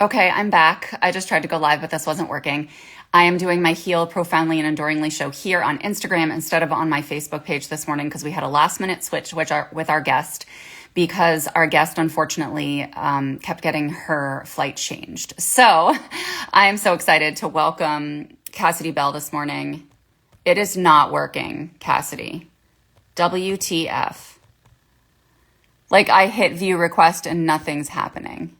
Okay, I'm back. I just tried to go live, but this wasn't working. I am doing my Heal Profoundly and Enduringly show here on Instagram instead of on my Facebook page this morning because we had a last minute switch with our guest because our guest unfortunately kept getting her flight changed. So I am so excited to welcome Cassidy Bell this morning. It is not working, Cassidy. WTF. Like I hit view request and nothing's happening.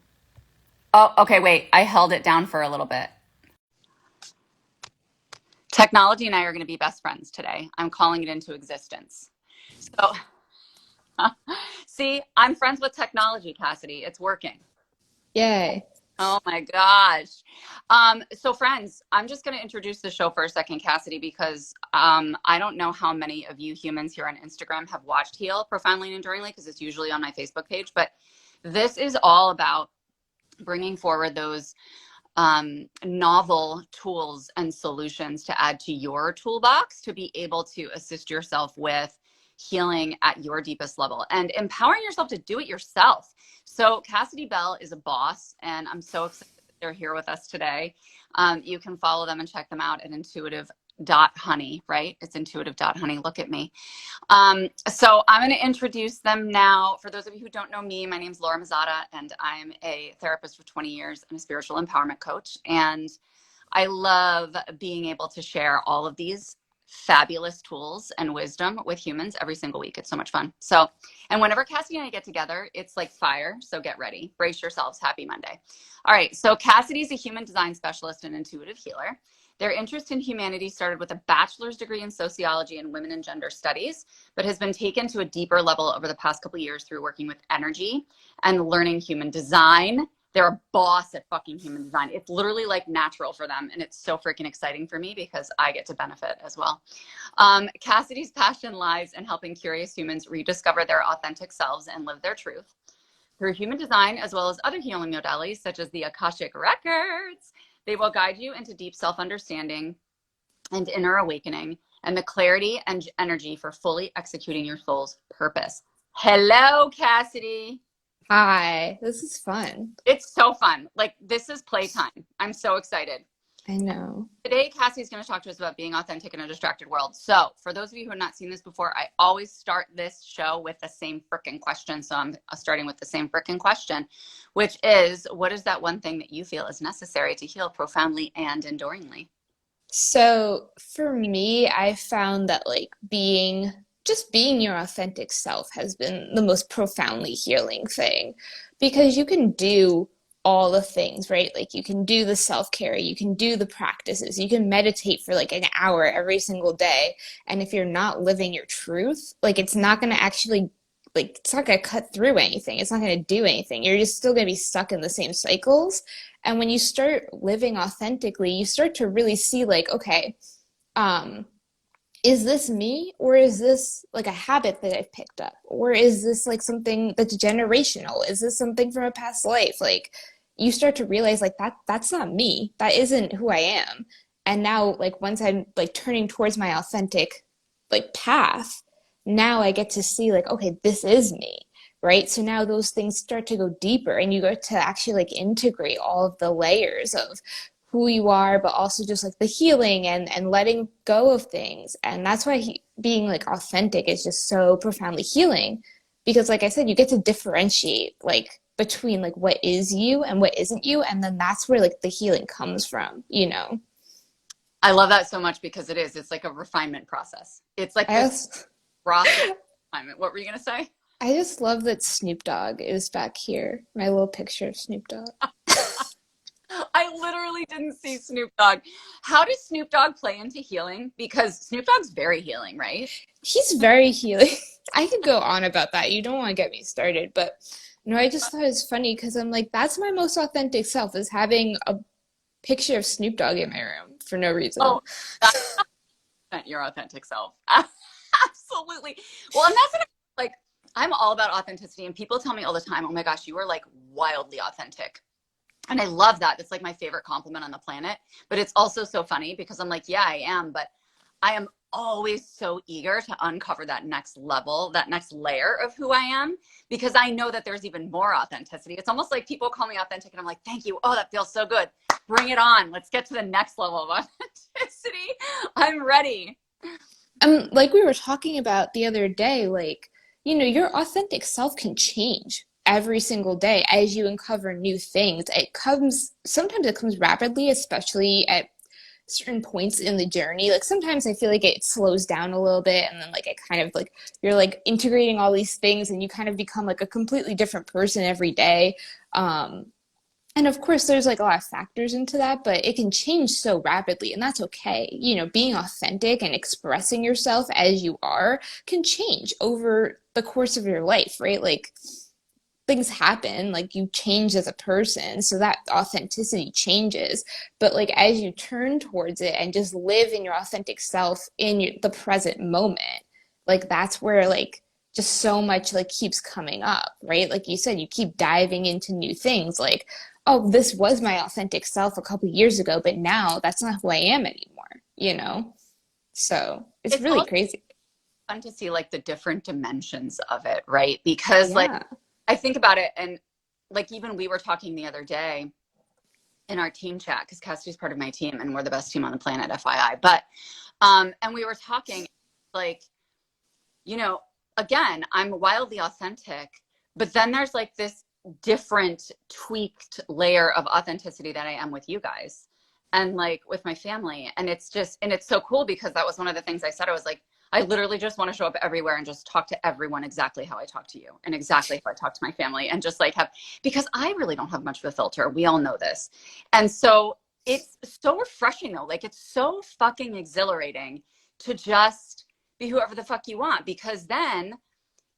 Oh, okay, wait. I held it down for a little bit. Technology and I are going to be best friends today. I'm calling it into existence. So, see, I'm friends with technology, Cassidy. It's working. Yay. Oh my gosh. So friends, I'm just going to introduce the show for a second, Cassidy, because I don't know how many of you humans here on Instagram have watched Heal Profoundly and Enduringly because it's usually on my Facebook page, but this is all about bringing forward those novel tools and solutions to add to your toolbox to be able to assist yourself with healing at your deepest level and empowering yourself to do it yourself. So Cassidy Bell is a boss, and I'm so excited that they're here with us today. You can follow them and check them out at intuitive.honey, right? It's intuitive.honey. Look at me. So I'm going to introduce them now. For those of you who don't know me, my name is Laura Mazzada, and I'm a therapist for 20 years and a spiritual empowerment coach. And I love being able to share all of these fabulous tools and wisdom with humans every single week. It's so much fun. So, and whenever Cassidy and I get together, it's like fire. So get ready. Brace yourselves. Happy Monday. All right. So Cassidy's a human design specialist and intuitive healer. Their interest in humanity started with a bachelor's degree in sociology and women and gender studies, but has been taken to a deeper level over the past couple of years through working with energy and learning human design. They're a boss at fucking human design. It's literally like natural for them. And it's so freaking exciting for me because I get to benefit as well. Cassidy's passion lies in helping curious humans rediscover their authentic selves and live their truth. Through human design, as well as other healing modalities, such as the Akashic Records, they will guide you into deep self-understanding and inner awakening and the clarity and energy for fully executing your soul's purpose. Hello, Cassidy. Hi. This is fun. It's so fun. Like, this is playtime. I'm so excited. I know. Today, Cassie's going to talk to us about being authentic in a distracted world. So, for those of you who have not seen this before, I always start this show with the same frickin' question. So, I'm starting with the same frickin' question, which is, what is that one thing that you feel is necessary to heal profoundly and enduringly? So for me, I found that just being your authentic self has been the most profoundly healing thing because you can do all the things, right? Like you can do the self-care, you can do the practices, you can meditate for like an hour every single day. And if you're not living your truth, like it's not going to actually it's not going to cut through anything. It's not going to do anything. You're just still going to be stuck in the same cycles. And when you start living authentically, you start to really see like, okay, um, is this me or is this like a habit that I've picked up? Or is this like something that's generational? Is this something from a past life? Like you start to realize like that's not me. That isn't who I am. And now like once I'm like turning towards my authentic like path, now I get to see like, okay, this is me, right? So now those things start to go deeper and you get to actually like integrate all of the layers of who you are, but also just like the healing and letting go of things. And that's why being like authentic is just so profoundly healing because like I said, you get to differentiate like between like what is you and what isn't you. And then that's where like the healing comes from, you know? I love that so much because it's like a refinement process. It's like I this also, process of refinement. What were you going to say? I just love that Snoop Dogg is back here. My little picture of Snoop Dogg. I literally didn't see Snoop Dogg. How does Snoop Dogg play into healing? Because Snoop Dogg's very healing, right? He's very healing. I could go on about that. You don't want to get me started, but no, I just thought it was funny because I'm like, that's my most authentic self is having a picture of Snoop Dogg in my room for no reason. Oh, that's your authentic self. Absolutely. Well, and that's like, I'm all about authenticity, and people tell me all the time, oh my gosh, you are like wildly authentic. And I love that. It's like my favorite compliment on the planet. But it's also so funny because I'm like, yeah, I am, but I am always so eager to uncover that next level, that next layer of who I am, because I know that there's even more authenticity. It's almost like people call me authentic and I'm like, thank you. Oh, that feels so good. Bring it on. Let's get to the next level of authenticity. I'm ready. Like we were talking about the other day, like, you know, your authentic self can change every single day as you uncover new things. Sometimes it comes rapidly, especially at certain points in the journey. Like sometimes I feel like it slows down a little bit and then like it kind of like you're like integrating all these things and you kind of become like a completely different person every day. And of course, there's like a lot of factors into that, but it can change so rapidly, and that's okay. You know, being authentic and expressing yourself as you are can change over the course of your life, right? Like things happen, like you change as a person, so that authenticity changes. But like as you turn towards it and just live in your authentic self in the present moment, like that's where like just so much like keeps coming up, right? Like you said, you keep diving into new things like, oh, this was my authentic self a couple years ago, but now that's not who I am anymore, you know? So it's It's really also crazy. fun to see like the different dimensions of it, right? Because like Yeah. I think about it, and like even we were talking the other day in our team chat, because Cassidy's part of my team and we're the best team on the planet, FYI. But and we were talking like, you know, again, I'm wildly authentic, but then there's like this different tweaked layer of authenticity that I am with you guys and like with my family. And it's just, and it's so cool because that was one of the things I said. I was like, I literally just want to show up everywhere and just talk to everyone exactly how I talk to you and exactly how I talk to my family and just like have, because I really don't have much of a filter. We all know this. And so it's so refreshing though. Like it's so fucking exhilarating to just be whoever the fuck you want, because then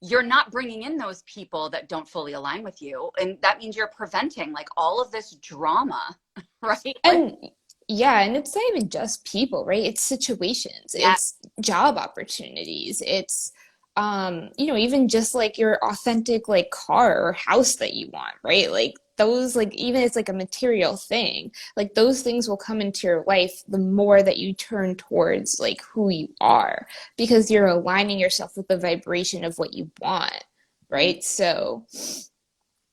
you're not bringing in those people that don't fully align with you. And that means you're preventing like all of this drama, right? Like, And yeah, and it's not even just people, right? It's situations, yeah, it's job opportunities, it's you know, even just like your authentic like car or house that you want, right? Like those like even it's like a material thing. Like those things will come into your life the more that you turn towards like who you are because you're aligning yourself with the vibration of what you want, right? So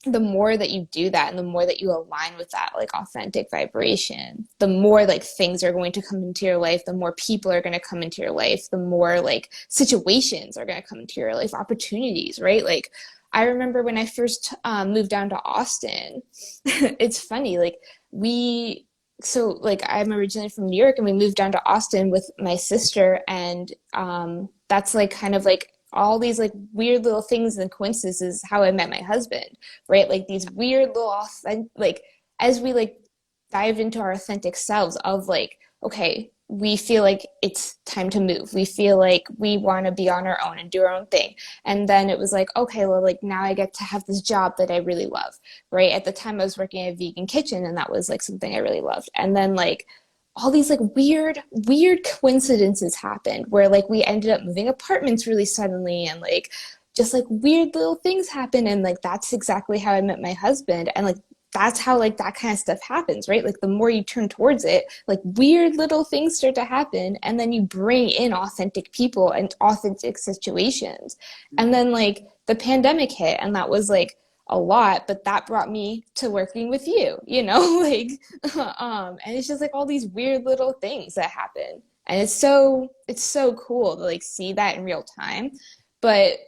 the more that you do that and the more that you align with that like authentic vibration, the more like things are going to come into your life, the more people are going to come into your life, the more like situations are going to come into your life, opportunities, right? Like I remember when I first moved down to Austin. It's funny, like we so like I'm originally from New York and we moved down to Austin with my sister, and that's like kind of like all these like weird little things and coincidences how I met my husband, right? Like these weird little like as we like dive into our authentic selves of like, okay, we feel like it's time to move. We feel like we want to be on our own and do our own thing. And then it was like, okay, well, like now I get to have this job that I really love, right? At the time I was working at a vegan kitchen and that was like something I really loved. And then like all these like weird coincidences happened where like we ended up moving apartments really suddenly and like just like weird little things happen, and like that's exactly how I met my husband. And like that's how like that kind of stuff happens, right? Like the more you turn towards it, like weird little things start to happen, and then you bring in authentic people and authentic situations. And then like the pandemic hit and that was like a lot, but that brought me to working with you, you know, like and it's just like all these weird little things that happen. And it's so cool to like see that in real time. But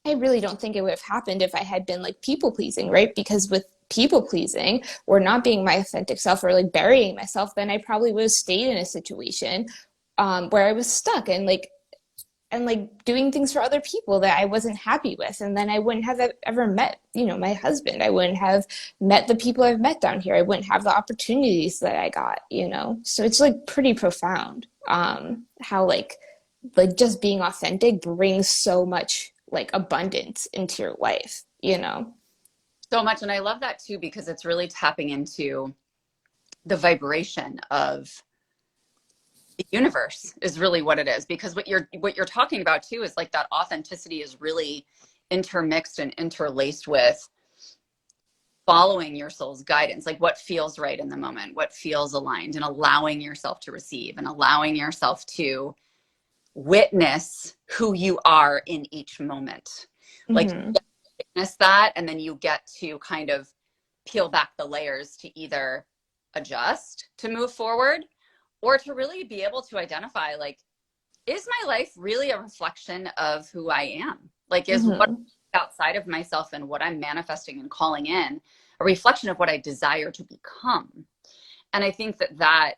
I really don't think it would have happened if I had been like people pleasing, right? Because with people pleasing or not being my authentic self or like burying myself, then I probably would have stayed in a situation where I was stuck and like doing things for other people that I wasn't happy with. And then I wouldn't have ever met, you know, my husband. I wouldn't have met the people I've met down here. I wouldn't have the opportunities that I got, you know? So it's like pretty profound how like just being authentic brings so much like abundance into your life, you know? so much. And I love that too, because it's really tapping into the vibration of the universe is really what it is. Because what you're talking about too is like that authenticity is really intermixed and interlaced with following your soul's guidance, like what feels right in the moment, what feels aligned, and allowing yourself to receive and allowing yourself to witness who you are in each moment. Like, Mm-hmm. witness that, and then you get to kind of peel back the layers to either adjust to move forward, or to really be able to identify, like, is my life really a reflection of who I am? Like, is what Mm-hmm. outside of myself and what I'm manifesting and calling in a reflection of what I desire to become? And I think that that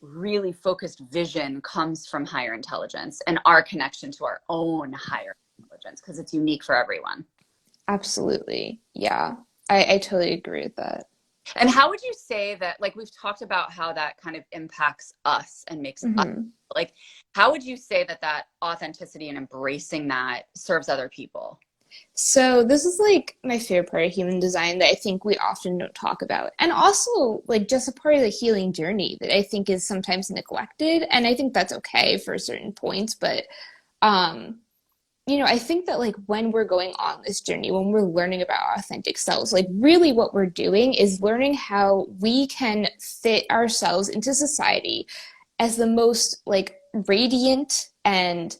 really focused vision comes from higher intelligence and our connection to our own higher intelligence, because it's unique for everyone. Absolutely. Yeah. I totally agree with that. And how would you say that, like, we've talked about how that kind of impacts us and makes us, Mm-hmm. like, how would you say that that authenticity and embracing that serves other people? So this is like my favorite part of human design that I think we often don't talk about. And also like just a part of the healing journey that I think is sometimes neglected. And I think that's okay for certain points. But um, I think that like when we're going on this journey, when we're learning about our authentic selves, like really what we're doing is learning how we can fit ourselves into society as the most like radiant and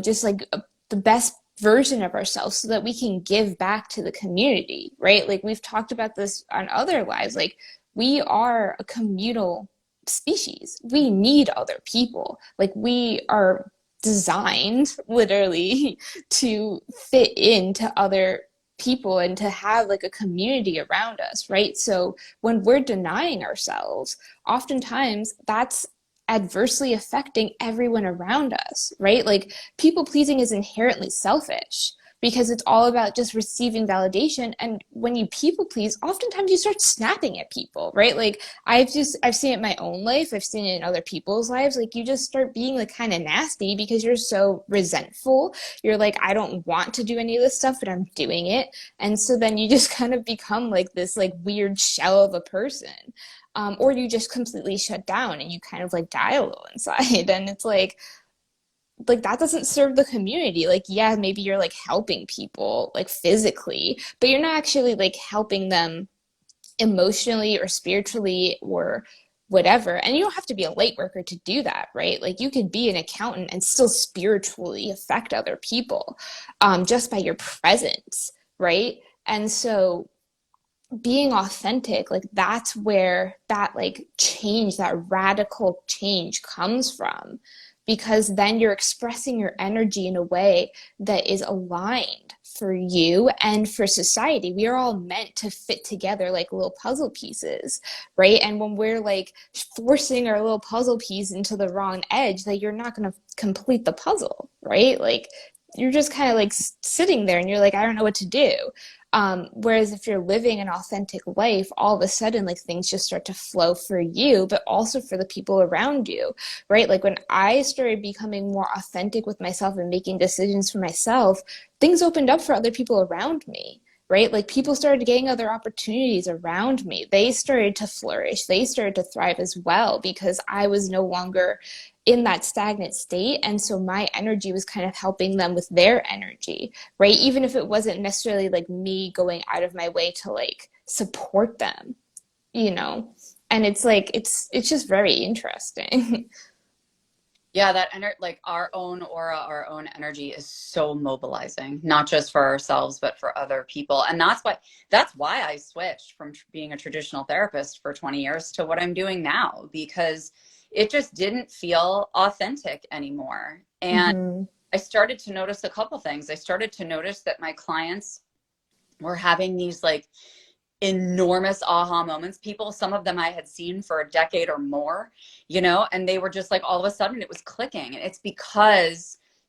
just like the best version of ourselves so that we can give back to the community, right? Like we've talked about this on other lives. Like we are a communal species. We need other people. Like we are designed literally to fit into other people and to have like a community around us, right? So when we're denying ourselves, oftentimes that's adversely affecting everyone around us, right? Like people pleasing is inherently selfish because it's all about just receiving validation. And when you people please, oftentimes you start snapping at people, right? Like I've seen it in my own life, I've seen it in other people's lives. Like you just start being like kind of nasty because you're so resentful. You're like, I don't want to do any of this stuff, but I'm doing it. And so then you just kind of become like this like weird shell of a person. Or you just completely shut down and you kind of like die a little inside. And it's like that doesn't serve the community. Like, yeah, maybe you're like helping people like physically, but you're not actually like helping them emotionally or spiritually or whatever. And you don't have to be a light worker to do that, right? Like you could be an accountant and still spiritually affect other people just by your presence, right? And so being authentic, like that's where that like change, that radical change comes from, because then you're expressing your energy in a way that is aligned for you and for society. We are all meant to fit together like little puzzle pieces, right? And when we're like forcing our little puzzle piece into the wrong edge, like you're not going to complete the puzzle, right? Like you're just kind of like sitting there and you're like, I don't know what to do. Whereas if you're living an authentic life, all of a sudden, like things just start to flow for you, but also for the people around you, right? Like when I started becoming more authentic with myself and making decisions for myself, things opened up for other people around me, right? Like people started getting other opportunities around me. They started to flourish. They started to thrive as well because I was no longer in that stagnant state. And so my energy was kind of helping them with their energy, right? Even if it wasn't necessarily like me going out of my way to like support them, you know? And it's like, it's just very interesting. Yeah, like our own aura, our own energy is so mobilizing, not just for ourselves, but for other people. And that's why I switched from being a traditional therapist for 20 years to what I'm doing now, because it just didn't feel authentic anymore. And Mm-hmm. I started to notice a couple things. I started to notice that my clients were having these like enormous aha moments. People, some of them I had seen for a decade or more, and they were just like, all of a sudden it was clicking. And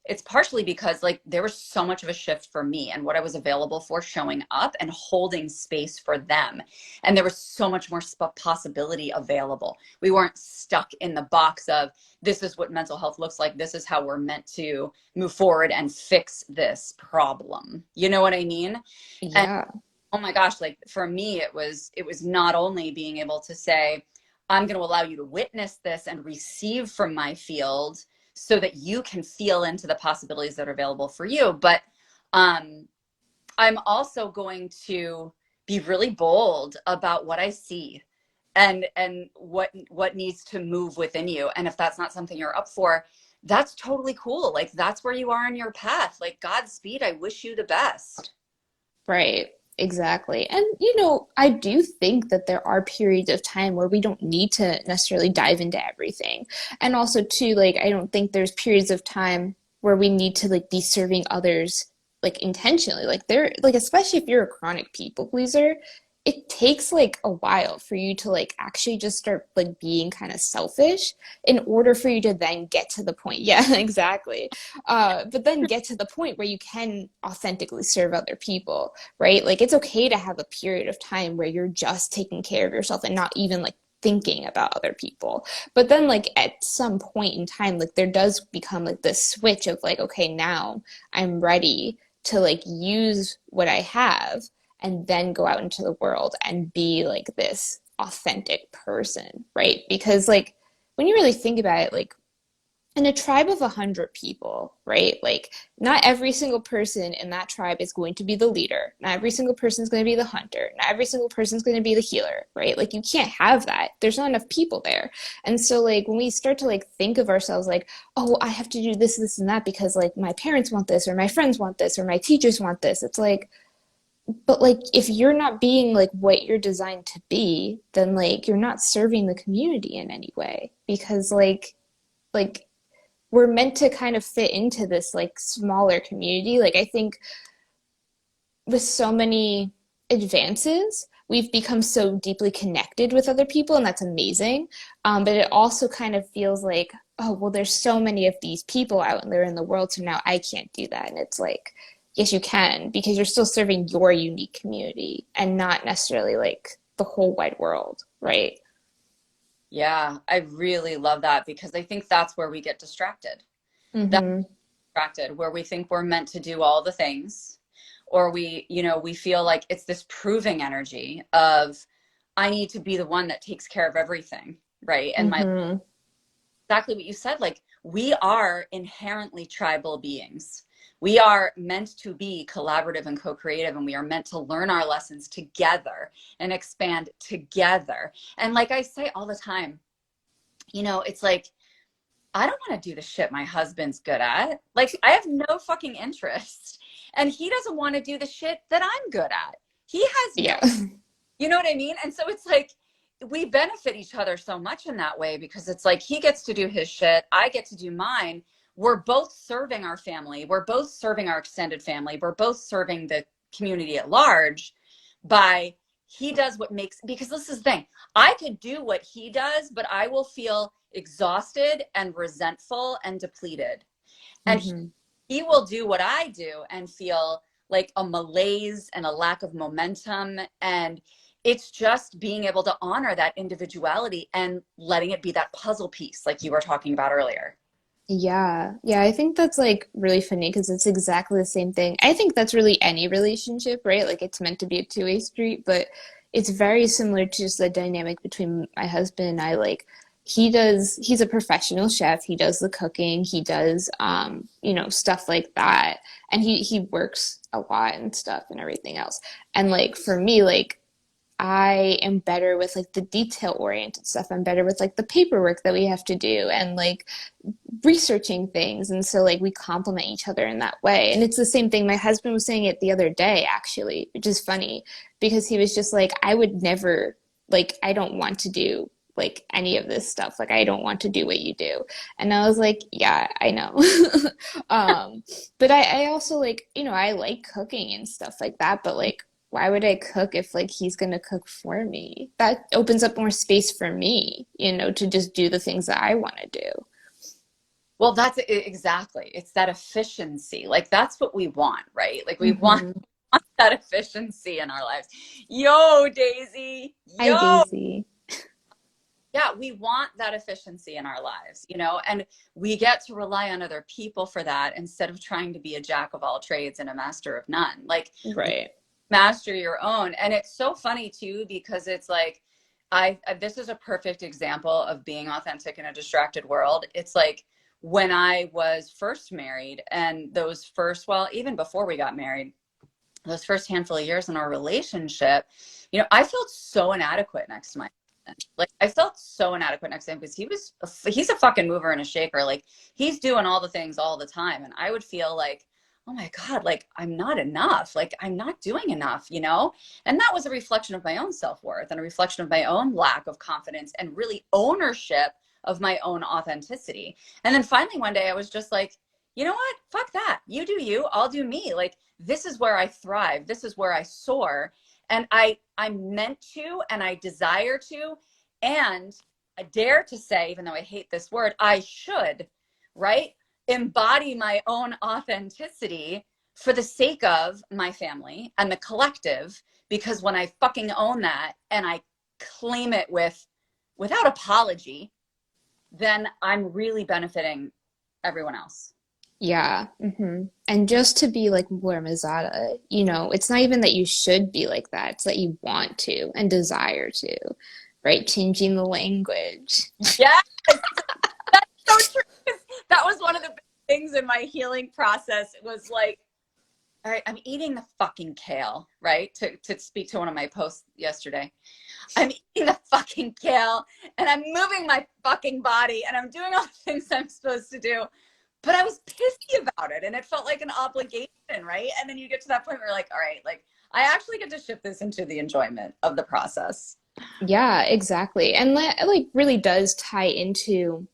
it's partially because like there was so much of a shift for me and what I was available for, showing up and holding space for them. And there was so much more possibility available. We weren't stuck in the box of, this is what mental health looks like, this is how we're meant to move forward and fix this problem. You know what I mean? And Yeah. oh my gosh, like for me, it was not only being able to say, I'm going to allow you to witness this and receive from my field so that you can feel into the possibilities that are available for you, but um, I'm also going to be really bold about what I see and what needs to move within you. And if that's not something you're up for, that's totally cool. Like, that's where you are in your path. Like, Godspeed. I wish you the best. Right. Exactly. And, I do think that there are periods of time where we don't need to necessarily dive into everything. And also, too, like, I don't think there's periods of time where we need to, like, be serving others, like, intentionally. Like, especially if you're a chronic people pleaser, it takes, like, a while for you to, like, actually just start, like, being kind of selfish in order for you to then get to the point. Yeah, exactly. But then get to the point where you can authentically serve other people, right? Like it's okay to have a period of time where you're just taking care of yourself and not even like thinking about other people. But then like at some point in time, like there does become like this switch of like, okay, now I'm ready to like use what I have and then go out into the world and be like this authentic person, right? Because like when you really think about it, like in a tribe of 100 people, right? Like, not every single person in that tribe is going to be the leader. Not every single person is going to be the hunter. Not every single person is going to be the healer, right? Like, you can't have that. There's not enough people there. And so, like, when we start to, like, think of ourselves like, oh, I have to do this, this, and that because, like, my parents want this, or my friends want this, or my teachers want this, it's like, but, like, if you're not being, like, what you're designed to be, then, like, you're not serving the community in any way because, like, we're meant to kind of fit into this like smaller community. Like I think with so many advances, we've become so deeply connected with other people, and that's amazing. But it also kind of feels like, oh, well, there's so many of these people out there in the world, so now I can't do that. And it's like, yes, you can, because you're still serving your unique community and not necessarily like the whole wide world, right? Yeah, I really love that because I think that's where we get distracted. That's Mm-hmm. distracted, where we think we're meant to do all the things, or we feel like it's this proving energy of, I need to be the one that takes care of everything, right? And my Mm-hmm. exactly what you said, like we are inherently tribal beings. We are meant to be collaborative and co-creative, and we are meant to learn our lessons together and expand together. And like I say all the time, it's like, I don't want to do the shit my husband's good at. Like, I have no fucking interest. And he doesn't want to do the shit that I'm good at. He has no, Yeah. you know what I mean? And so it's like, we benefit each other so much in that way because it's like he gets to do his shit, I get to do mine. We're both serving our family, we're both serving our extended family, we're both serving the community at large by he does what makes, because this is the thing, I could do what he does, but I will feel exhausted and resentful and depleted. And Mm-hmm. he will do what I do and feel like a malaise and a lack of momentum. And it's just being able to honor that individuality and letting it be that puzzle piece, like you were talking about earlier. Yeah. Yeah, I think that's like really funny because it's exactly the same thing. I think that's really any relationship, right? Like it's meant to be a two-way street, but it's very similar to just the dynamic between my husband and I. Like he's a professional chef. He does the cooking, he does stuff like that. And he works a lot and stuff and everything else. And like for me, like I am better with like the detail oriented stuff. I'm better with like the paperwork that we have to do and like researching things. And so like we complement each other in that way. And it's the same thing. My husband was saying it the other day, actually, which is funny because he was just like, I would never, like, I don't want to do like any of this stuff. Like, I don't want to do what you do. And I was like, yeah, I know. um, but I also like, I like cooking and stuff like that. But like, why would I cook if like he's gonna cook for me? That opens up more space for me, to just do the things that I want to do. Well, that's exactly, it's that efficiency. Like that's what we want, right? Like we want Mm-hmm. that efficiency in our lives. Yo, Daisy. Hi, Yo. Daisy. Yeah, we want that efficiency in our lives, and we get to rely on other people for that instead of trying to be a jack of all trades and a master of none. Like, Right. master your own. And it's so funny too, because it's like, this is a perfect example of being authentic in a distracted world. It's like when I was first married and those first, well, even before we got married, those first handful of years in our relationship, I felt so inadequate next to my husband. Like I felt so inadequate next to him because he's a fucking mover and a shaker. Like he's doing all the things all the time. And I would feel like, oh my God, like I'm not enough. Like I'm not doing enough, you know? And that was a reflection of my own self-worth and a reflection of my own lack of confidence and really ownership of my own authenticity. And then finally one day I was just like, you know what? Fuck that. You do you, I'll do me. Like this is where I thrive. This is where I soar. And I'm meant to, and I desire to, and I dare to say, even though I hate this word, I should, right? Embody my own authenticity for the sake of my family and the collective, because when I fucking own that and I claim it without apology, then I'm really benefiting everyone else. Yeah. And just to be like more Mazzada, you know, it's not even that you should be like that, it's that you want to and desire to, right? Changing the language. Yes, that's so true. That was one of the big things in my healing process. It was like, all right, I'm eating the fucking kale, right? To speak to one of my posts yesterday. I'm eating the fucking kale and I'm moving my fucking body and I'm doing all the things I'm supposed to do. But I was pissy about it and it felt like an obligation, right? And then you get to that point where you're like, all right, like I actually get to shift this into the enjoyment of the process. Yeah, exactly. And that like really does tie into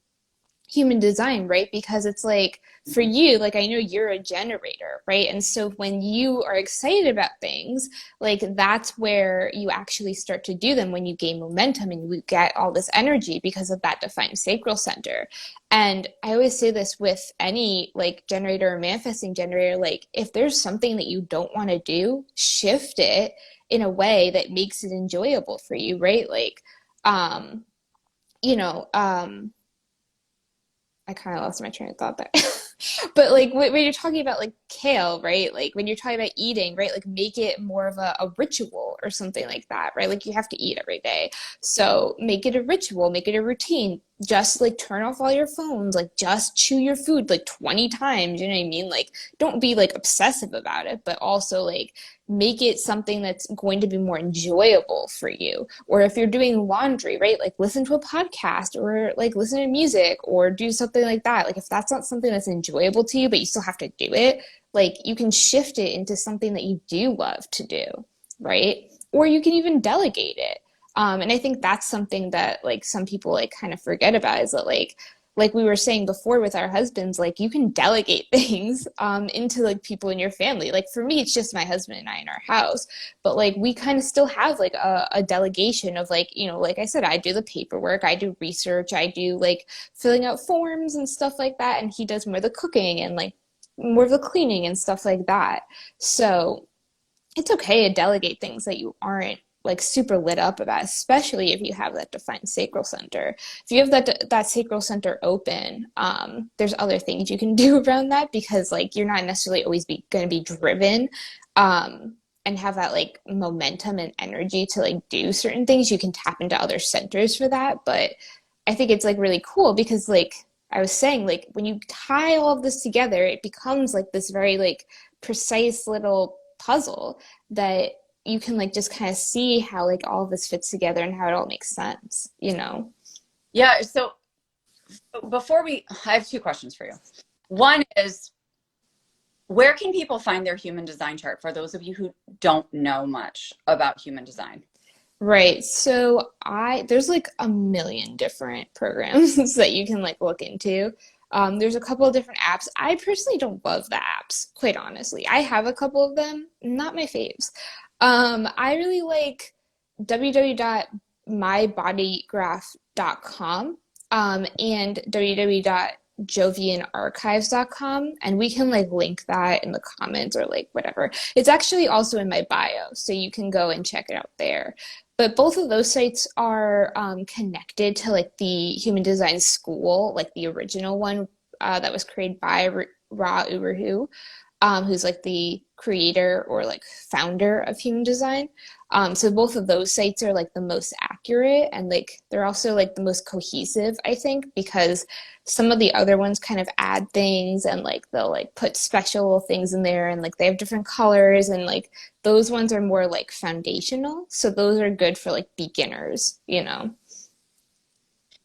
human design, right? Because it's like for you, like I know you're a generator, right? And so when you are excited about things, like that's where you actually start to do them, when you gain momentum and you get all this energy because of that defined sacral center. And I always say this with any like generator or manifesting generator, like if there's something that you don't want to do, shift it in a way that makes it enjoyable for you, right? Like, you know, I kind of lost my train of thought there. But like when you're talking about like kale, right? Like when you're talking about eating, right? Like make it more of a ritual or something like that, right? Like you have to eat every day. So make it a ritual, make it a routine. Just like turn off all your phones, like just chew your food like 20 times, you know what I mean? Like don't be like obsessive about it, but also like make it something that's going to be more enjoyable for you. Or if you're doing laundry, right? Like listen to a podcast or like listen to music or do something like that. Like if that's not something that's enjoyable to you, but you still have to do it, like you can shift it into something that you do love to do, right? Or you can even delegate it. And I think that's something that like some people like kind of forget about, is that like we were saying before with our husbands, like you can delegate things into like people in your family. Like for me, it's just my husband and I in our house, but like we kind of still have like a delegation of like, you know, like I said, I do the paperwork, I do research, I do like filling out forms and stuff like that, and he does more of the cooking and like more of the cleaning and stuff like that. So it's okay to delegate things that you aren't like super lit up about, especially if you have that defined sacral center. If you have that sacral center open, there's other things you can do around that, because like you're not necessarily always going to be driven and have that like momentum and energy to like do certain things. You can tap into other centers for that. But I think it's like really cool because like I was saying, like when you tie all of this together, it becomes like this very like precise little puzzle that you can like just kind of see how like all of this fits together and how it all makes sense, you know? Yeah. So I have two questions for you. One is, where can people find their human design chart for those of you who don't know much about human design? Right. So there's like a million different programs that you can like look into. There's a couple of different apps. I personally don't love the apps, quite honestly. I have a couple of them, not my faves. I really like www.mybodygraph.com and www.jovianarchives.com, and we can like link that in the comments or like whatever. It's actually also in my bio, so you can go and check it out there. But both of those sites are connected to like the Human Design School, like the original one that was created by Ra Uru Hu, who's like the creator or like founder of human design. So both of those sites are like the most accurate, and like they're also like the most cohesive, I think, because some of the other ones kind of add things and like they'll like put special things in there, and like they have different colors, and like those ones are more like foundational. So those are good for like beginners, you know?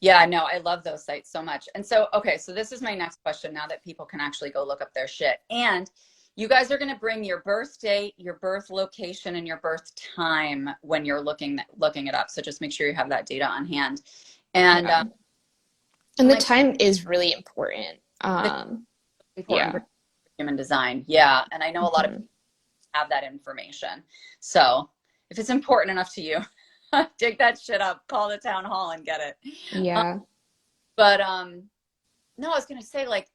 Yeah, no, I love those sites so much. And so, okay, so this is my next question now that people can actually go look up their shit. And you guys are going to bring your birth date, your birth location, and your birth time when you're looking it up. So just make sure you have that data on hand. And Yeah. And the my time is really important. the important Yeah. for human design. Yeah, and I know a lot of Hmm. people have that information. So if it's important enough to you, dig that shit up, call the town hall and get it. Yeah. But no, I was going to say, like,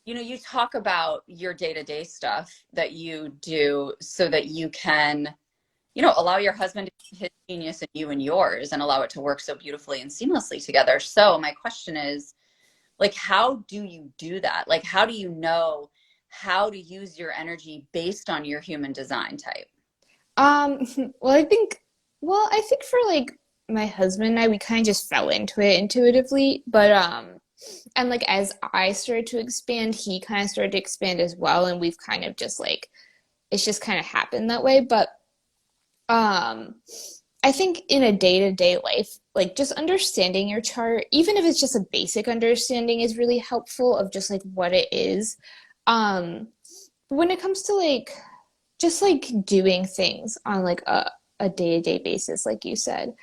you know, you talk about your day-to-day stuff that you do so that you can, you know, allow your husband to see his genius and you and yours and allow it to work so beautifully and seamlessly together. So my question is, like, how do you do that? Like, how do you know how to use your energy based on your human design type? Um, well, I think for like my husband and I, we kind of just fell into it intuitively, but and like as I started to expand, he kind of started to expand as well, and we've kind of just like it's just kind of happened that way. But um, I think in a day-to-day life, like just understanding your chart, even if it's just a basic understanding, is really helpful of just like what it is. When it comes to like just like doing things on like a day-to-day basis, like you said,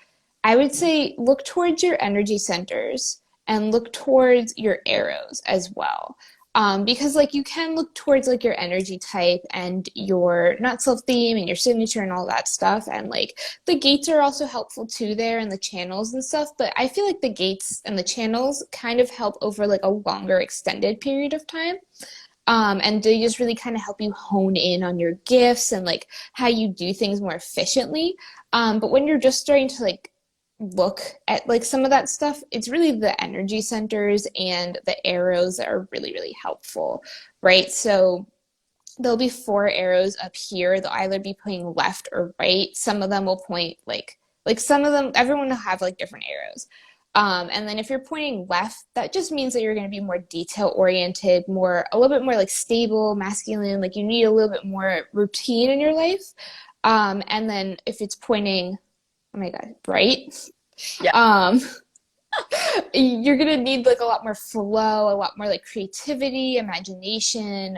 I would say look towards your energy centers and look towards your arrows as well. Because like you can look towards like your energy type and your not self theme and your signature and all that stuff. And like the gates are also helpful too there and the channels and stuff. But I feel like the gates and the channels kind of help over like a longer extended period of time. And they just really kind of help you hone in on your gifts and like how you do things more efficiently. But when you're just starting to like look at like some of that stuff, it's really the energy centers and the arrows that are really, really helpful, right? So there'll be four arrows up here. They'll either be pointing left or right. Some of them will point like some of them, everyone will have like different arrows. And then if you're pointing left, that just means that you're going to be more detail oriented, more a little bit more like stable, masculine, like you need a little bit more routine in your life. And then if it's pointing, oh my God, right? Yeah. Um, you're gonna need like a lot more flow, a lot more like creativity, imagination.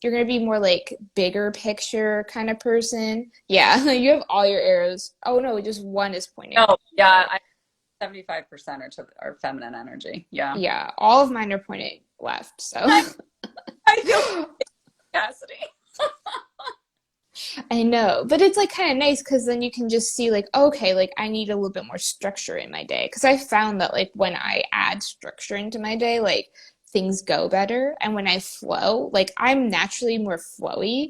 You're gonna be more like bigger picture kind of person. Yeah, you have all your arrows. Oh no, just one is pointing Oh, yeah. right. 75% are feminine energy. Yeah. Yeah, all of mine are pointing left. So I feel Cassidy. I know, but it's like kind of nice because then you can just see like, okay, like I need a little bit more structure in my day. Because I found that like when I add structure into my day, like things go better. And when I flow, like I'm naturally more flowy.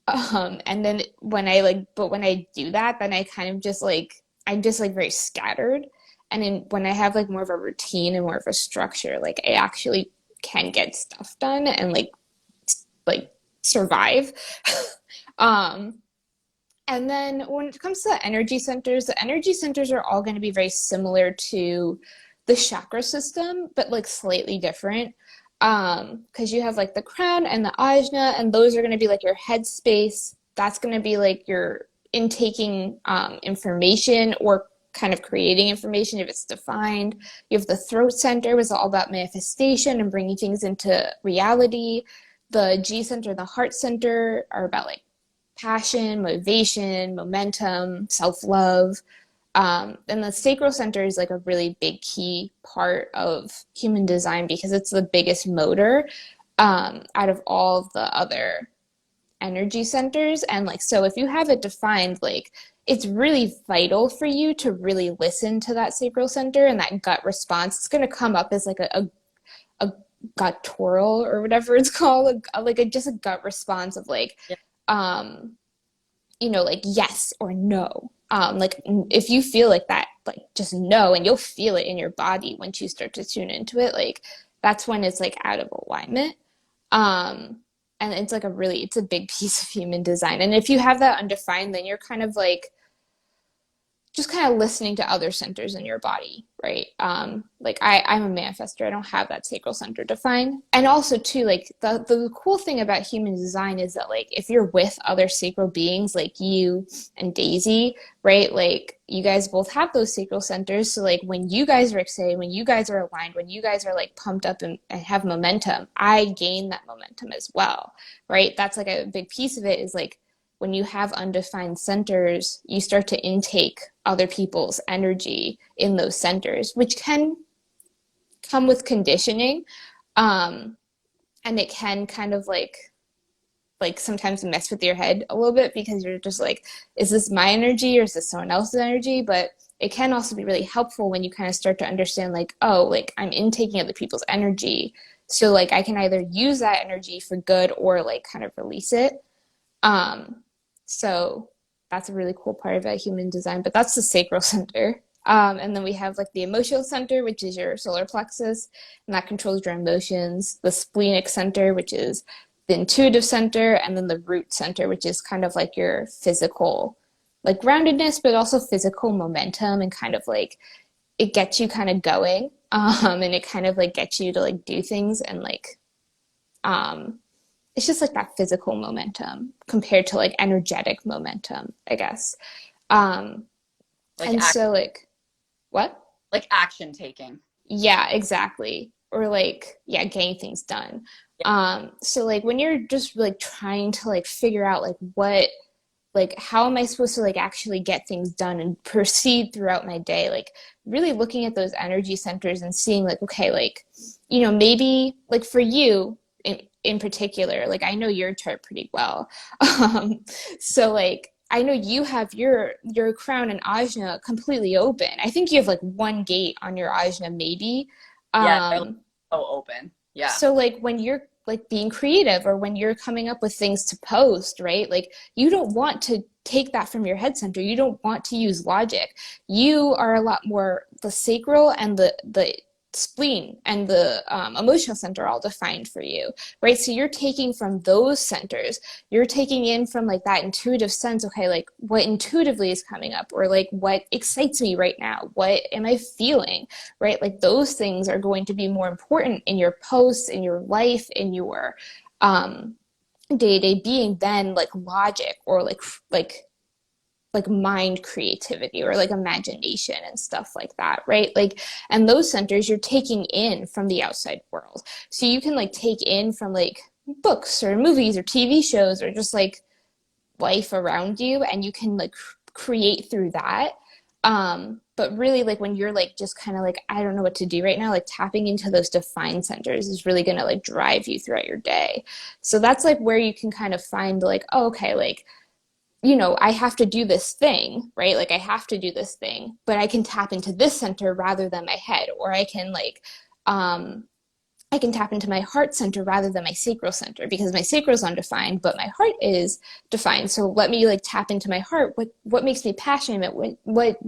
And then when I do that, then I kind of just like, I'm just like very scattered. And then when I have like more of a routine and more of a structure, like I actually can get stuff done and like survive. Um, and then when it comes to the energy centers are all going to be very similar to the chakra system, but like slightly different. Because you have like the crown and the ajna, and those are going to be like your headspace. That's going to be like your intaking information or kind of creating information if it's defined. You have the throat center, which is all about manifestation and bringing things into reality. The G center, the heart center are about like passion, motivation, momentum, self love. And the sacral center is like a really big key part of human design because it's the biggest motor out of all of the other energy centers. And like, so if you have it defined, like, it's really vital for you to really listen to that sacral center and that gut response. It's going to come up as like a guttural or whatever it's called, just a gut response of like, Yeah. um, like yes or no. Like if you feel like that, like just no, and you'll feel it in your body once you start to tune into it. Like that's when it's like out of alignment. Um, and it's a big piece of human design. And if you have that undefined, then you're kind of like just kind of listening to other centers in your body, right? Like I'm a manifestor. I don't have that sacral center defined. And also too, like the cool thing about human design is that like if you're with other sacral beings like you and Daisy, right? Like you guys both have those sacral centers. So like when you guys are excited, when you guys are aligned, when you guys are like pumped up and have momentum, I gain that momentum as well, right? That's like a big piece of it is like when you have undefined centers, you start to intake other people's energy in those centers, which can come with conditioning. And it can kind of like sometimes mess with your head a little bit because you're just like, is this my energy or is this someone else's energy? But it can also be really helpful when you kind of start to understand like, oh, like I'm intaking other people's energy. So like I can either use that energy for good or like kind of release it. So that's a really cool part about human design, but that's the sacral center. And then we have like the emotional center, which is your solar plexus, and that controls your emotions. The splenic center, which is the intuitive center, and then the root center, which is kind of like your physical, like groundedness, but also physical momentum and kind of like it gets you kind of going. And it kind of like gets you to like do things and like, it's just like that physical momentum compared to like energetic momentum, I guess. Like And so like, what? like action taking. Yeah, exactly. Or like, yeah, getting things done. So like when you're just like trying to like figure out like what, like how am I supposed to like actually get things done and proceed throughout my day, like really looking at those energy centers and seeing like, okay, like, you know, maybe like for you in particular, like I know your chart pretty well. So like I know you have your crown and ajna completely open. I think you have like one gate on your ajna maybe. Yeah, they're like so open. Yeah. So like when you're like being creative or when you're coming up with things to post, right? Like you don't want to take that from your head center. You don't want to use logic. You are a lot more the sacral and the spleen and the emotional center all defined for you, right? So you're taking from those centers, you're taking in from like that intuitive sense, okay, like what intuitively is coming up or like what excites me right now, what am I feeling, right? Like those things are going to be more important in your posts, in your life, in your day-to-day being than like logic or like mind creativity or like imagination and stuff like that, right? Like, and those centers you're taking in from the outside world. So you can like take in from like books or movies or TV shows or just like life around you and you can like create through that. But really like when you're like just kind of like, I don't know what to do right now, like tapping into those defined centers is really going to like drive you throughout your day. So that's like where you can kind of find like, oh, okay, like, you know, I have to do this thing, right? Like I have to do this thing, but I can tap into this center rather than my head, or I can like, I can tap into my heart center rather than my sacral center because my sacral is undefined, but my heart is defined. So let me like tap into my heart. What makes me passionate? What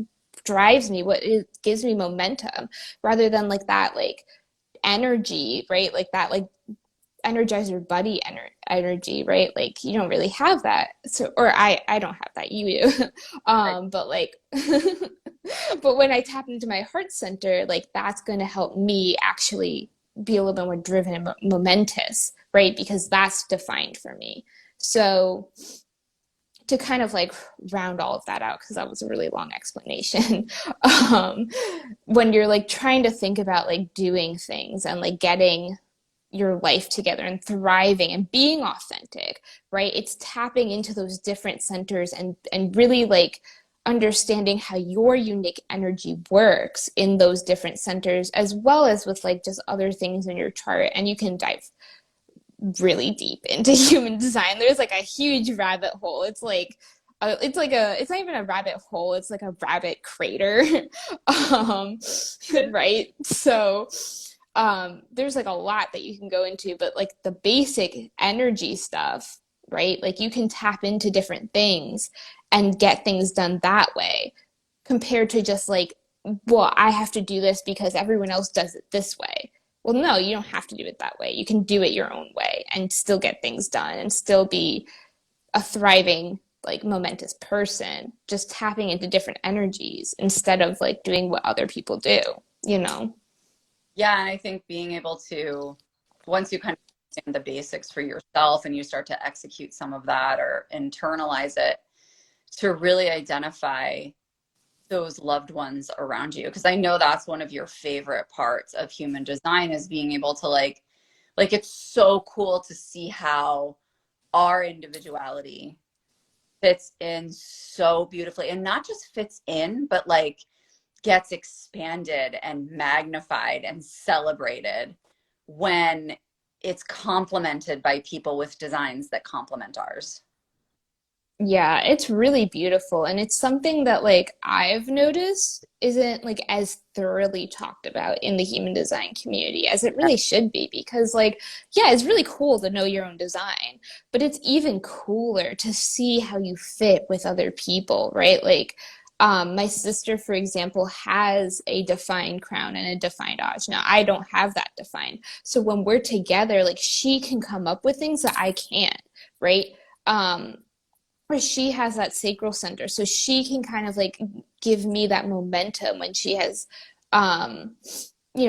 drives me? What gives me momentum rather than like that, like energy, right? Like that, like energizer buddy energy, right? Like you don't really have that. So, or I don't have that. You do. But like, but when I tap into my heart center, like that's going to help me actually be a little bit more driven and momentous, right? Because that's defined for me. So to kind of like round all of that out, because that was a really long explanation. um, when you're like trying to think about like doing things and like getting your life together and thriving and being authentic, right? It's tapping into those different centers and really like understanding how your unique energy works in those different centers, as well as with like just other things in your chart. And you can dive really deep into human design. There's like a huge rabbit hole. It's like it's not even a rabbit hole, it's like a rabbit crater. Right? So there's like a lot that you can go into, but like the basic energy stuff, right? Like you can tap into different things and get things done that way compared to just like, well, I have to do this because everyone else does it this way. Well, no, you don't have to do it that way. You can do it your own way and still get things done and still be a thriving like momentous person, just tapping into different energies instead of like doing what other people do, you know? Yeah, and I think being able to, once you kind of understand the basics for yourself and you start to execute some of that or internalize it, to really identify those loved ones around you. Because I know that's one of your favorite parts of human design is being able to like it's so cool to see how our individuality fits in so beautifully, and not just fits in, but like gets expanded and magnified and celebrated when it's complemented by people with designs that complement ours. Yeah, it's really beautiful. And it's something that like I've noticed isn't like as thoroughly talked about in the human design community as it really should be because like yeah, it's really cool to know your own design, but it's even cooler to see how you fit with other people, right? Like my sister, for example, has a defined crown and a defined Aj. Now, I don't have that defined. So when we're together, like she can come up with things that I can't, right? Um, or she has that sacral center so she can kind of like give me that momentum when she has um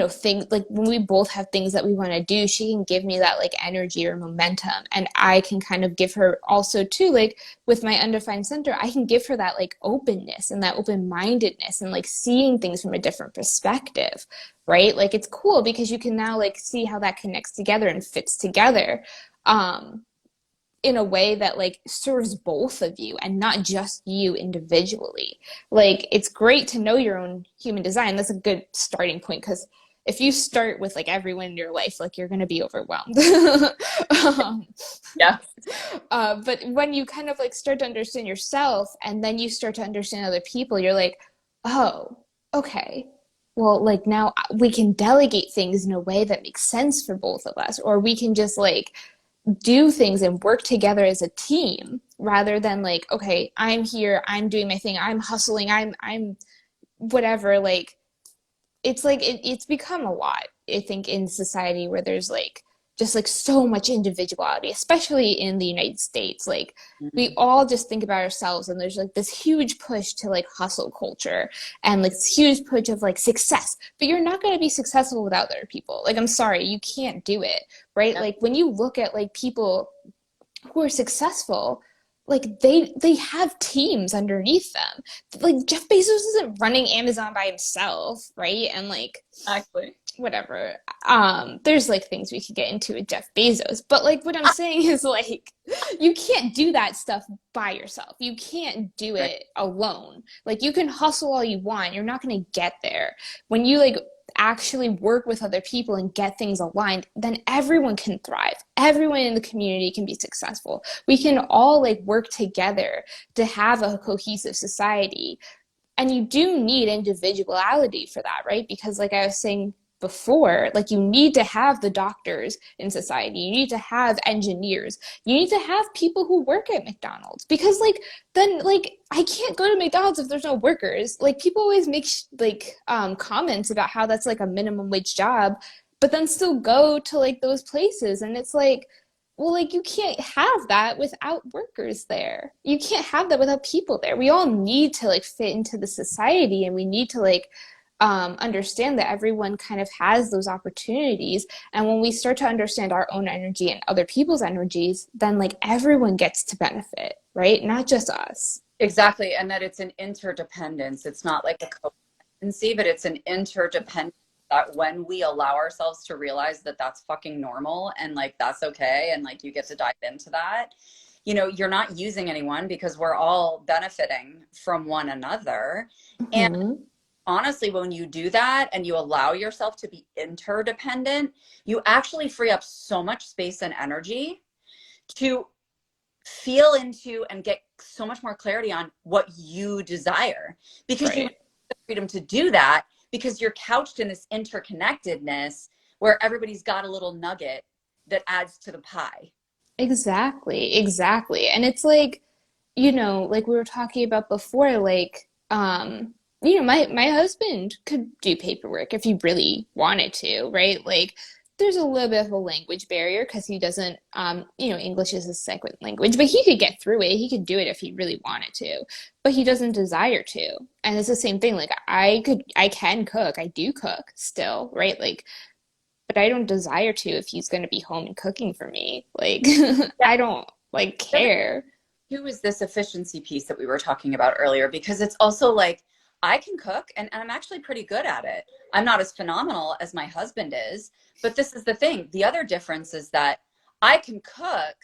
things like when we both have things that we want to do she can give me that like energy or momentum and I can kind of give her also too like with my undefined center I can give her that like openness and that open-mindedness and like seeing things from a different perspective, right? Like it's cool because you can now like see how that connects together and fits together um in a way that like serves both of you and not just you individually. Like it's great to know your own human design. That's a good starting point because if you start with like everyone in your life, like you're going to be overwhelmed. um, Yeah. but when you kind of like start to understand yourself and then you start to understand other people, you're like, oh, okay. Well, like now we can delegate things in a way that makes sense for both of us, or we can just like do things and work together as a team rather than like okay I'm here I'm doing my thing I'm hustling I'm whatever like it's like it's become a lot I think in society where there's like just like so much individuality especially in the United States like we Mhm. all just think about ourselves and there's like this huge push to like hustle culture and like this huge push of like success but you're not going to be successful without other people like I'm sorry you can't do it right Yep. like when you look at like people who are successful like they have teams underneath them like Jeff Bezos isn't running Amazon by himself right and like Exactly. whatever there's like things we could get into with Jeff Bezos but like what I'm saying is like you can't do that stuff by yourself you can't do Right. it alone like you can hustle all you want you're not going to get there when you like actually work with other people and get things aligned then everyone can thrive everyone in the community can be successful we can all like work together to have a cohesive society and you do need individuality for that right because like I was saying before like you need to have the doctors in society you need to have engineers you need to have people who work at McDonald's because like then like I can't go to McDonald's if there's no workers like people always make like comments about how that's like a minimum wage job but then still go to like those places and it's like well, like you can't have that without workers there. You can't have that without people there. We all need to like fit into the society and we need to like understand that everyone kind of has those opportunities. And when we start to understand our own energy and other people's energies, then like everyone gets to benefit, right? Not just us. Exactly. And that it's an interdependence. It's not like a codependency, but it's an interdependence that when we allow ourselves to realize that that's fucking normal and like that's okay and like you get to dive into that, you know, you're not using anyone because we're all benefiting from one another. And Mm-hmm. honestly, when you do that and you allow yourself to be interdependent, you actually free up so much space and energy to feel into and get so much more clarity on what you desire because you have Right. the freedom to do that because you're couched in this interconnectedness where everybody's got a little nugget that adds to the pie. Exactly. Exactly. And it's like, like we were talking about before, like, my husband could do paperwork if he really wanted to, right? Like, there's a little bit of a language barrier because he doesn't, English is his second language, but he could get through it. He could do it if he really wanted to, but he doesn't desire to. And it's the same thing. Like I can cook. I do cook still, right? Like, but I don't desire to if he's going to be home and cooking for me. Like, Yeah. I don't like care. Who is this efficiency piece that we were talking about earlier? Because it's also like, I can cook and I'm actually pretty good at it. I'm not as phenomenal as my husband is, but this is the thing. The other difference is that I can cook,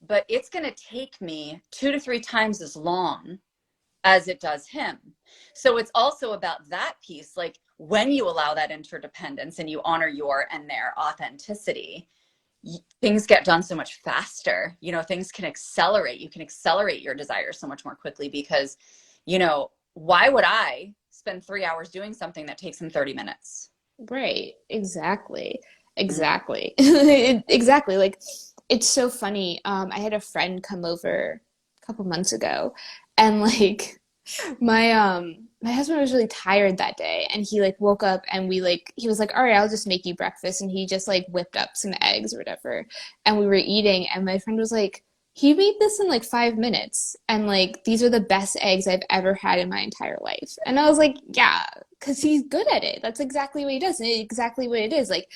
but it's going to take me 2 to 3 times as long as it does him. So it's also about that piece. Like when you allow that interdependence and you honor your and their authenticity, things get done so much faster. You know, things can accelerate. You can accelerate your desires so much more quickly because, you know, why would I spend 3 hours doing something that takes him 30 minutes? Right. Exactly. Mm. Exactly. Exactly. Like it's so funny. I had a friend come over a couple months ago and like my husband was really tired that day and he like woke up and he was like, all right, I'll just make you breakfast, and he just like whipped up some eggs or whatever, and we were eating and my friend was like, he made this in like 5 minutes and like these are the best eggs I've ever had in my entire life. And I was like, yeah, because he's good at it. That's exactly what he does. And exactly what it is. Like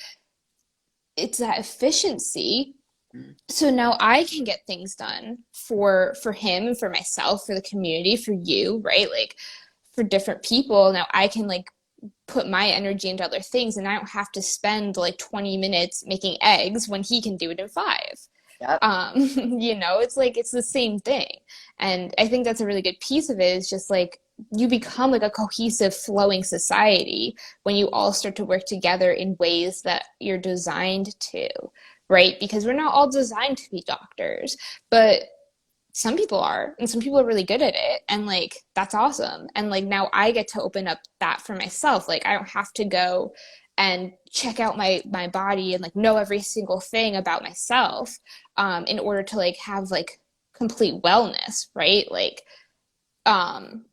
it's that efficiency. Mm. So now I can get things done for him, for myself, for the community, for you, right? Like for different people. Now I can like put my energy into other things and I don't have to spend like 20 minutes making eggs when he can do it in 5. Yep. It's like it's the same thing. And I think that's a really good piece of it is just like you become like a cohesive flowing society when you all start to work together in ways that you're designed to, right? Because we're not all designed to be doctors, but some people are, and some people are really good at it, and like that's awesome. And like now I get to open up that for myself. Like I don't have to go and check out my body and like know every single thing about myself in order to like have like complete wellness, right? Like um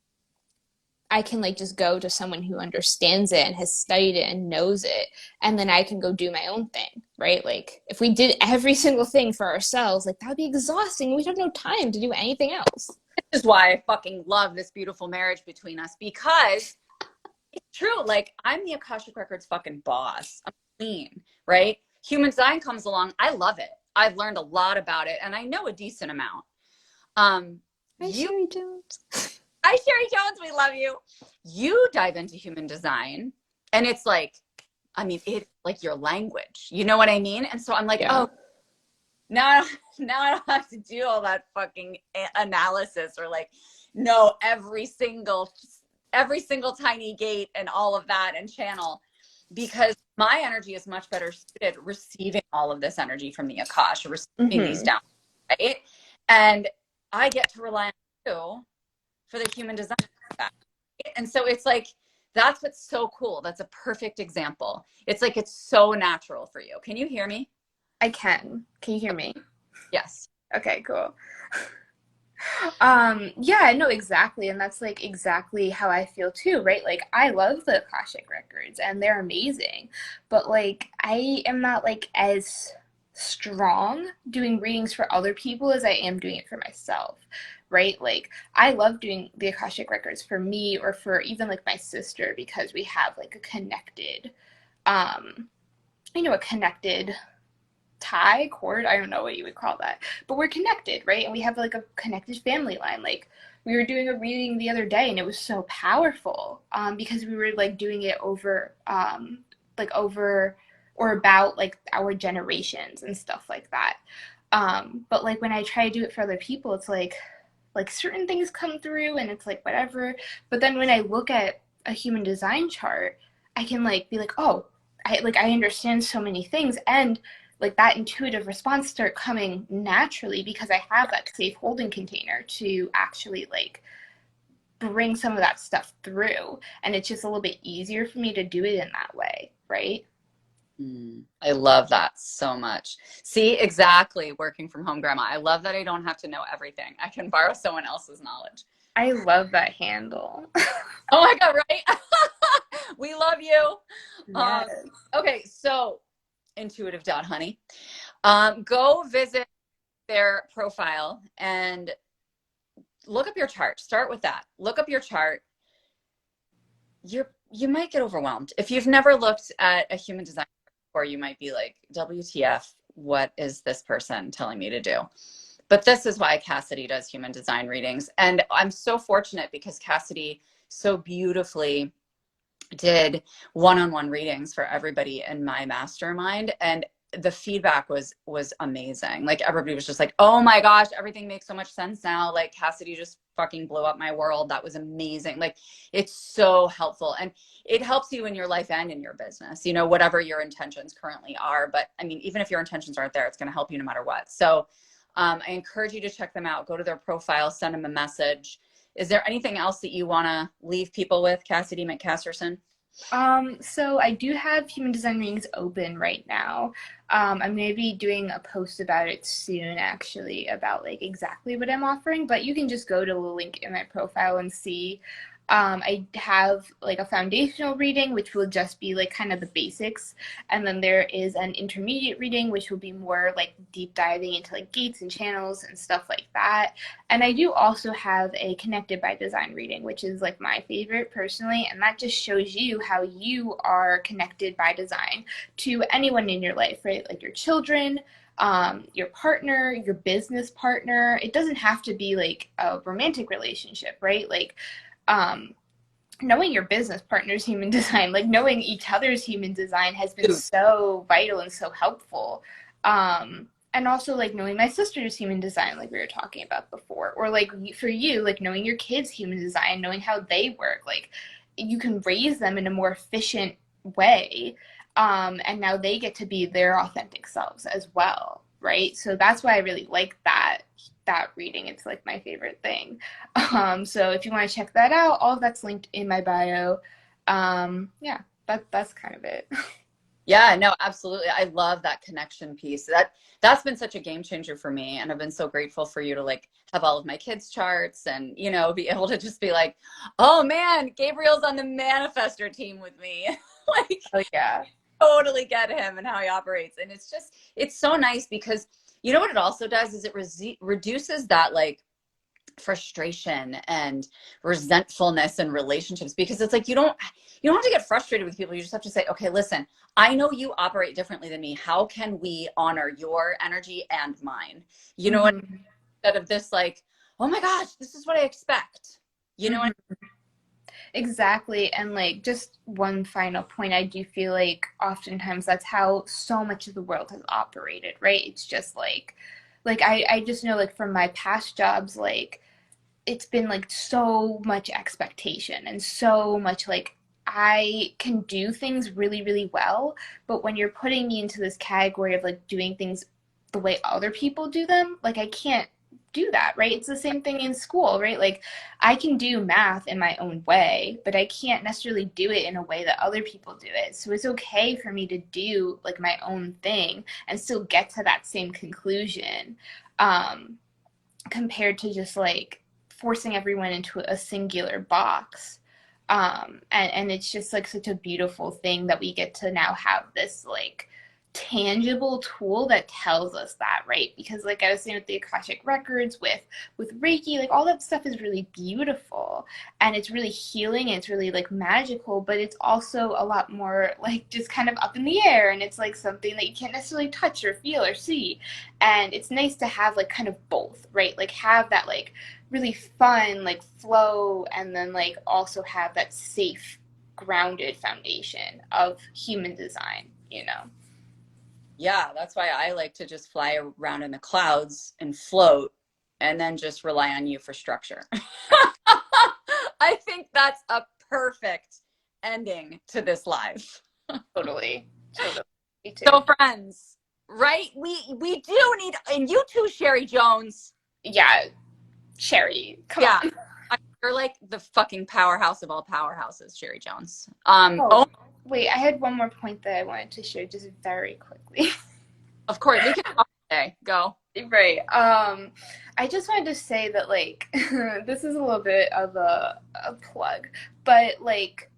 I can like just go to someone who understands it and has studied it and knows it, and then I can go do my own thing, right? Like if we did every single thing for ourselves, like that would be exhausting. We'd have no time to do anything else. This is why I fucking love this beautiful marriage between us, because it's true. Like I'm the Akashic Records fucking boss. I'm clean, right? Human design comes along. I love it. I've learned a lot about it and I know a decent amount. Hi, You Sherry Jones. Hi, Sherry Jones. We love you. You dive into human design, and it's like, I mean, it's like your language. You know what I mean? And so I'm like, Yeah. oh, now I don't have to do all that fucking analysis or like know every single tiny gate and all of that and channel, because my energy is much better suited receiving all of this energy from the Akash, receiving these down, right? And I get to rely on you for the human design. And so it's like, that's what's so cool. That's a perfect example. It's like, it's so natural for you. Can you hear me? I can. Can you hear me? Yes. Okay, cool. Yeah, no, exactly. And that's like exactly how I feel too, right? Like I love the Akashic Records and they're amazing, but like I am not like as strong doing readings for other people as I am doing it for myself, right? Like I love doing the Akashic Records for me or for even like my sister because we have like a connected, um, a connected tie cord, I don't know what you would call that, but we're connected, right? And we have like a connected family line. Like we were doing a reading the other day and it was so powerful because we were like doing it over over or about like our generations and stuff like that. But like when I try to do it for other people, it's like certain things come through and it's like whatever, but then when I look at a human design chart, I can like be like, oh, I understand so many things, and like that intuitive response start coming naturally because I have that safe holding container to actually like bring some of that stuff through. And it's just a little bit easier for me to do it in that way, right? I love that so much. See, exactly. Working from home grandma. I love that I don't have to know everything. I can borrow someone else's knowledge. I love that handle. Oh my God, right? We love you. Yes. Okay, so intuitive.honey. Go visit their profile and look up your chart. Start with that. Look up your chart. You might get overwhelmed. If you've never looked at a human design before, you might be like, WTF, what is this person telling me to do? But this is why Cassidy does human design readings. And I'm so fortunate because Cassidy so beautifully did one-on-one readings for everybody in my mastermind. And the feedback was amazing. Like everybody was just like, oh my gosh, everything makes so much sense now. Like Cassidy just fucking blew up my world. That was amazing. Like it's so helpful. And it helps you in your life and in your business, you know, whatever your intentions currently are. But I mean, even if your intentions aren't there, it's going to help you no matter what. So I encourage you to check them out. Go to their profile, send them a message. Is there anything else that you want to leave people with, Cassidy McCasterson? So I do have human design readings open right now. I'm going to be doing a post about it soon, actually, about like exactly what I'm offering, but you can just go to the link in my profile and see. I have like a foundational reading, which will just be like kind of the basics. And then there is an intermediate reading, which will be more like deep diving into like gates and channels and stuff like that. And I do also have a connected by design reading, which is like my favorite personally. And that just shows you how you are connected by design to anyone in your life, right? Like your children, your partner, your business partner. It doesn't have to be like a romantic relationship, right? Like, knowing your business partner's human design, like knowing each other's human design has been so vital and so helpful. And also like knowing my sister's human design, like we were talking about before, or like for you, like knowing your kids' human design, knowing how they work, like you can raise them in a more efficient way. And now they get to be their authentic selves as well, right? So that's why I really like that reading. It's like my favorite thing. So if you want to check that out, all of that's linked in my bio. Yeah, that's kind of it. Yeah, no, absolutely. I love that connection piece. That's been such a game changer for me. And I've been so grateful for you to like have all of my kids' charts and, you know, be able to just be like, oh man, Gabriel's on the manifester team with me. Like, Oh yeah. Totally get him and how he operates. And it's so nice because you know what it also does is it reduces that like frustration and resentfulness in relationships, because it's like you don't have to get frustrated with people. You just have to say, okay, listen, I know you operate differently than me. How can we honor your energy and mine? You know, Mm-hmm. instead of this like, oh my gosh, this is what I expect. You know what? Exactly. And like just one final point, I do feel like oftentimes that's how so much of the world has operated, right? It's just like I just know like from my past jobs, like it's been like so much expectation and so much like I can do things really, really well, but when you're putting me into this category of like doing things the way other people do them, like I can't do that, right? It's the same thing in school, right? Like I can do math in my own way, but I can't necessarily do it in a way that other people do it. So it's okay for me to do like my own thing and still get to that same conclusion, compared to just like forcing everyone into a singular box. And it's just like such a beautiful thing that we get to now have this like tangible tool that tells us that, right? Because like I was saying with the Akashic Records, with Reiki, like all that stuff is really beautiful and it's really healing and it's really like magical, but it's also a lot more like just kind of up in the air, and it's like something that you can't necessarily touch or feel or see. And it's nice to have like kind of both, right? Like have that like really fun like flow, and then like also have that safe grounded foundation of human design, you know. Yeah, that's why I like to just fly around in the clouds and float and then just rely on you for structure. I think that's a perfect ending to this live. Totally. Totally. Me too. So friends, right? We do need, and you too, Sherry Jones. Yeah, Sherry, come Yeah. on. You're like the fucking powerhouse of all powerhouses, Sherry Jones. Oh, wait, I had one more point that I wanted to share just very quickly. Of course, we can talk today. Go. Right. I just wanted to say that like this is a little bit of a plug, but like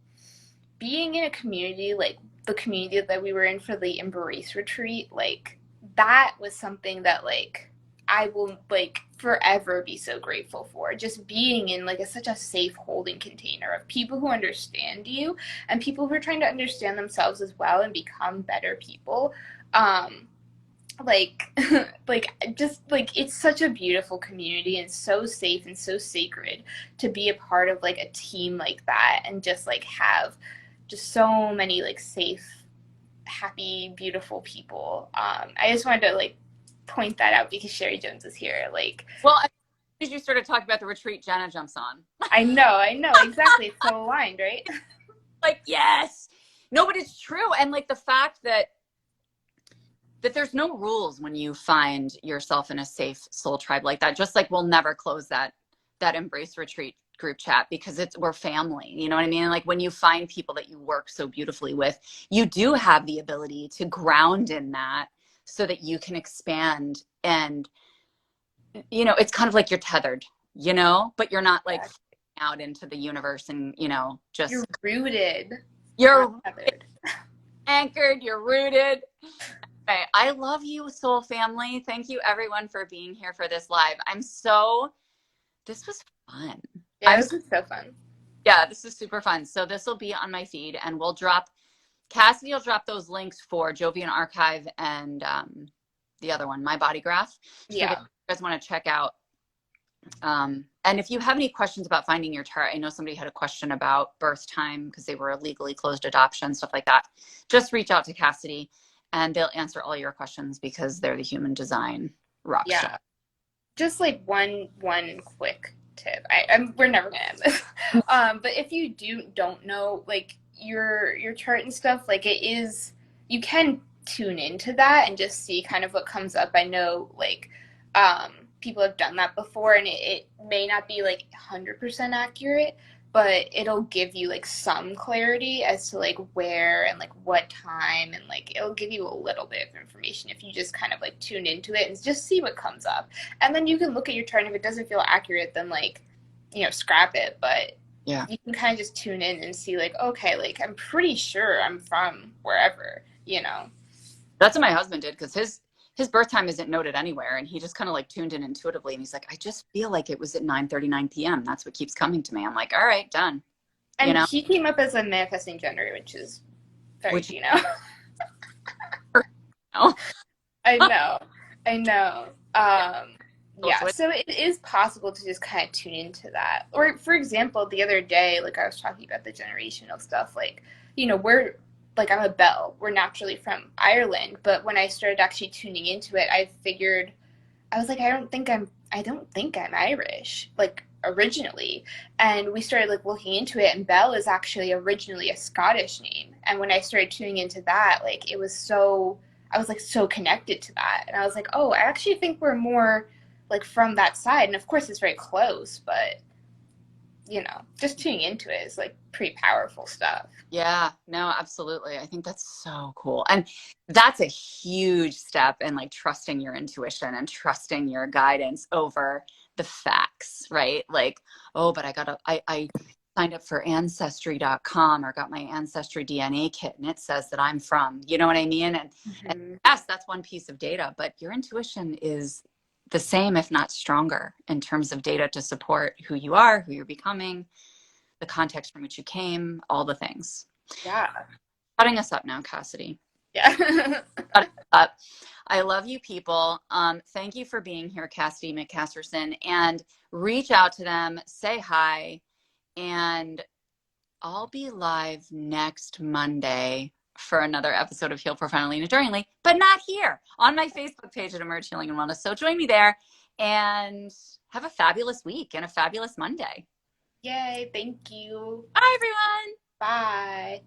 being in a community like the community that we were in for the Embrace retreat, like that was something that like I will like forever be so grateful for. Just being in like such a safe holding container of people who understand you and people who are trying to understand themselves as well and become better people. Like like just like it's such a beautiful community and so safe and so sacred to be a part of like a team like that and just like have just so many like safe, happy, beautiful people. I just wanted to like point that out because Sherry Jones is here. Like, Well, as you started talking about the retreat, Jenna jumps on. I know, exactly. It's so aligned, right? Like, yes. No, but it's true. And like the fact that there's no rules when you find yourself in a safe soul tribe like that. Just like we'll never close that Embrace retreat group chat because we're family. You know what I mean? Like when you find people that you work so beautifully with, you do have the ability to ground in that so that you can expand. And you know, it's kind of like you're tethered, you know, but you're not like out into the universe and, you know, just you're rooted. You're anchored, you're rooted. Okay, I love you, soul family. Thank you everyone for being here for this live. This was fun. Yeah, this was so fun. Yeah, this is super fun. So this will be on my feed and Cassidy will drop those links for Jovian Archive and the other one, My Body Graph. So that you guys want to check out. And if you have any questions about finding your chart, I know somebody had a question about birth time because they were a legally closed adoption, stuff like that. Just reach out to Cassidy and they'll answer all your questions because they're the human design rock star. Just like one quick tip. We're never gonna end this. But if you don't know like your chart and stuff, like you can tune into that and just see kind of what comes up. I know like people have done that before and it may not be like 100% accurate, but it'll give you like some clarity as to like where and like what time, and like it'll give you a little bit of information if you just kind of like tune into it and just see what comes up. And then you can look at your chart and if it doesn't feel accurate, then like, you know, scrap it. But yeah, you can kind of just tune in and see like, okay, like I'm pretty sure I'm from wherever, you know. That's what my husband did because his birth time isn't noted anywhere, and he just kind of like tuned in intuitively, and he's like, I just feel like it was at 9:39 p.m. That's what keeps coming to me. I'm like, all right, done. And you know? he came up as a manifesting generator, which is very Gino. I know. Yeah, so it is possible to just kind of tune into that. Or for example, the other day, like I was talking about the generational stuff, like, you know, I'm a Bell. We're naturally from Ireland, but when I started actually tuning into it, I was like, I don't think I'm Irish, like originally. And we started like looking into it, and Bell is actually originally a Scottish name. And when I started tuning into that, like I was like so connected to that. And I was like, oh, I actually think we're more like from that side. And of course it's very close, but you know, just tuning into it is like pretty powerful stuff. Yeah, no, absolutely. I think that's so cool. And that's a huge step in like trusting your intuition and trusting your guidance over the facts, right? Like, oh, but I signed up for ancestry.com or got my ancestry DNA kit and it says that I'm from, you know what I mean? And yes, that's one piece of data, but your intuition is the same, if not stronger, in terms of data to support who you are, who you're becoming, the context from which you came, all the things. Yeah. Cutting us up now, Cassidy. Yeah. Cutting us up. I love you people. Thank you for being here, Cassidy McCasterson, and reach out to them, say hi, and I'll be live next Monday for another episode of Heal Profoundly and Enduringly, but not here, on my Facebook page at Emerge Healing and Wellness. So join me there and have a fabulous week and a fabulous Monday. Yay, thank you. Bye, everyone. Bye.